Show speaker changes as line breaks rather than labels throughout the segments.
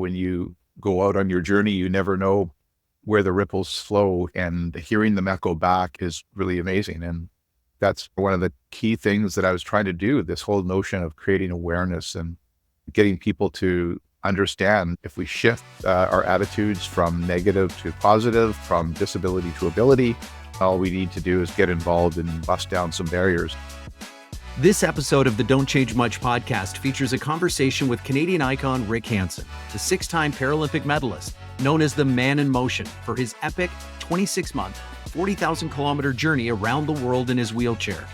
When you go out on your journey, you never know where the ripples flow, and hearing them echo back is really amazing. And that's one of the key things that I was trying to do, this whole notion of creating awareness and getting people to understand if we shift our attitudes from negative to positive, from disability to ability, all we need to do is get involved and bust down some barriers.
This episode of the Don't Change Much podcast features a conversation with Canadian icon Rick Hansen, the 6-time Paralympic medalist, known as the Man in Motion, for his epic 26-month, 40,000-kilometer journey around the world in his wheelchair.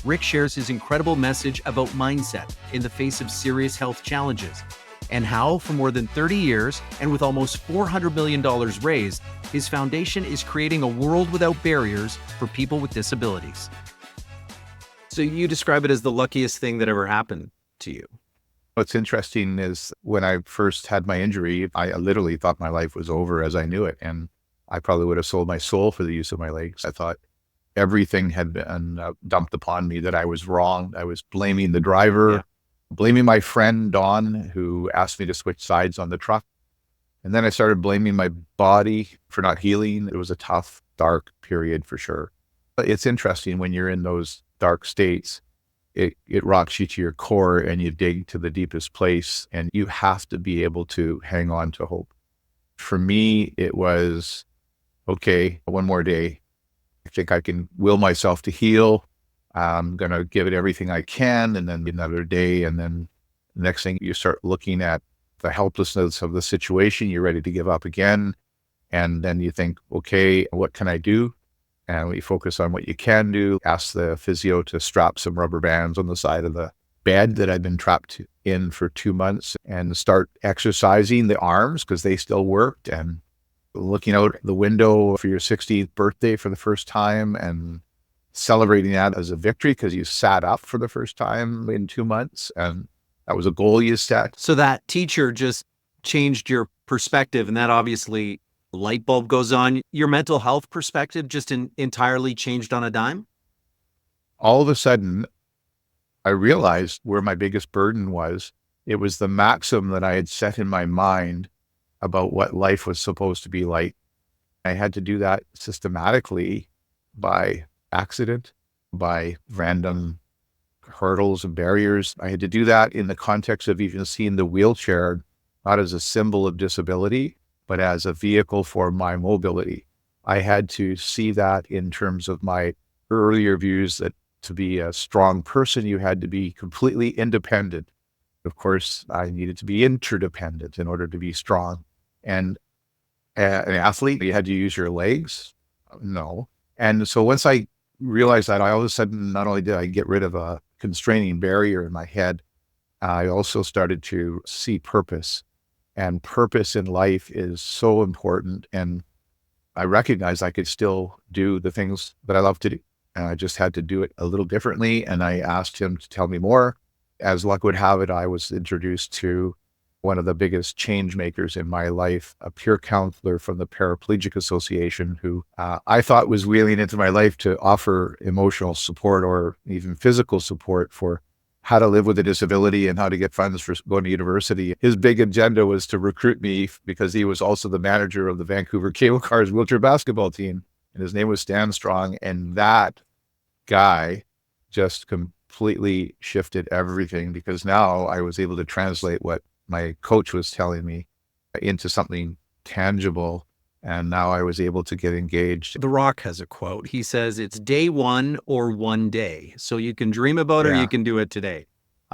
Rick shares his incredible message about mindset in the face of serious health challenges, and how, for more than 30 years and with almost $400 million raised, his foundation is creating a world without barriers for people with disabilities. So you describe it as the luckiest thing that ever happened to you.
What's interesting is when I first had my injury, I literally thought my life was over as I knew it. And I probably would have sold my soul for the use of my legs. I thought everything had been dumped upon me, that I was wrong. I was blaming the driver, blaming my friend, Don, who asked me to switch sides on the truck. And then I started blaming my body for not healing. It was a tough, dark period for sure. But it's interesting when you're in those dark states, it rocks you to your core and you dig to the deepest place, and you have to be able to hang on to hope. For me, it was, okay, one more day. I think I can will myself to heal. I'm going to give it everything I can, and then another day. And then the next thing, you start looking at the helplessness of the situation. You're ready to give up again. And then you think, okay, what can I do? And we focus on what you can do. Ask the physio to strap some rubber bands on the side of the bed that I'd been trapped in for 2 months, and start exercising the arms because they still worked, and looking out the window for your 60th birthday for the first time and celebrating that as a victory because you sat up for the first time in 2 months. And that was a goal you set.
So that teacher just changed your perspective, and that obviously light bulb goes on. Your mental health perspective just entirely changed on a dime?
All of a sudden, I realized where my biggest burden was. It was the maxim that I had set in my mind about what life was supposed to be like. I had to do that systematically by accident, by random hurdles and barriers. I had to do that in the context of even seeing the wheelchair not as a symbol of disability, but as a vehicle for my mobility. I had to see that in terms of my earlier views that to be a strong person, you had to be completely independent. Of course, I needed to be interdependent in order to be strong. And an athlete, you had to use your legs? No. And so once I realized that, I all of a sudden, not only did I get rid of a constraining barrier in my head, I also started to see purpose. And purpose in life is so important. And I recognized I could still do the things that I love to do. And I just had to do it a little differently. And I asked him to tell me more. As luck would have it, I was introduced to one of the biggest change makers in my life, a peer counselor from the Paraplegic Association, who I thought was wheeling into my life to offer emotional support or even physical support for how to live with a disability and how to get funds for going to university. His big agenda was to recruit me because he was also the manager of the Vancouver Cable Cars wheelchair basketball team. And his name was Stan Strong. And that guy just completely shifted everything, because now I was able to translate what my coach was telling me into something tangible. And now I was able to get engaged.
The Rock has a quote. He says, it's day one or one day. So you can dream about it or you can do it today.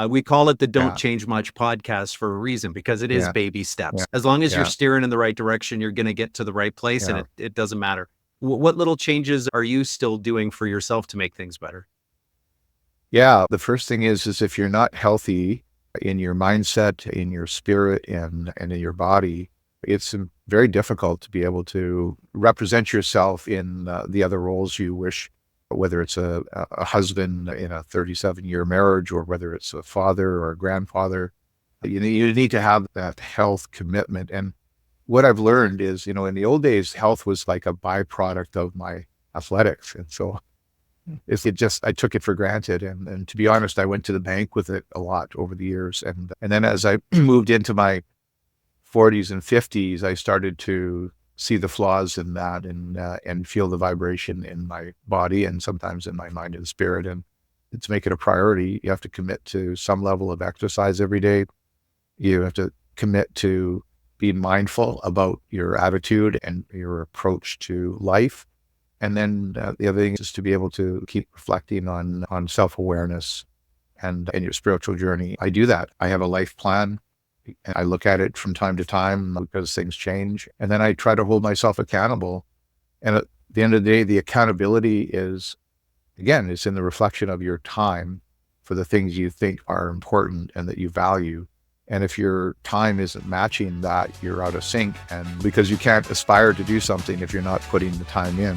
We call it the Don't Change Much podcast for a reason, because it is baby steps. As long as you're steering in the right direction, you're going to get to the right place, and it doesn't matter. What little changes are you still doing for yourself to make things better?
Yeah, the first thing is if you're not healthy in your mindset, in your spirit, and in your body, it's very difficult to be able to represent yourself in the other roles you wish, whether it's a husband in a 37-year marriage, or whether it's a father or a grandfather. You need to have that health commitment. And what I've learned is, in the old days, health was like a byproduct of my athletics. And so I took it for granted. And to be honest, I went to the bank with it a lot over the years. And then as I moved into my 40s and 50s, I started to see the flaws in that and feel the vibration in my body and sometimes in my mind and spirit. And to make it a priority, you have to commit to some level of exercise every day. You have to commit to be mindful about your attitude and your approach to life. And then the other thing is to be able to keep reflecting on self-awareness and in your spiritual journey. I do that. I have a life plan. And I look at it from time to time because things change. And then I try to hold myself accountable. And at the end of the day, the accountability is, again, it's in the reflection of your time for the things you think are important and that you value. And if your time isn't matching that, you're out of sync. And because you can't aspire to do something if you're not putting the time in.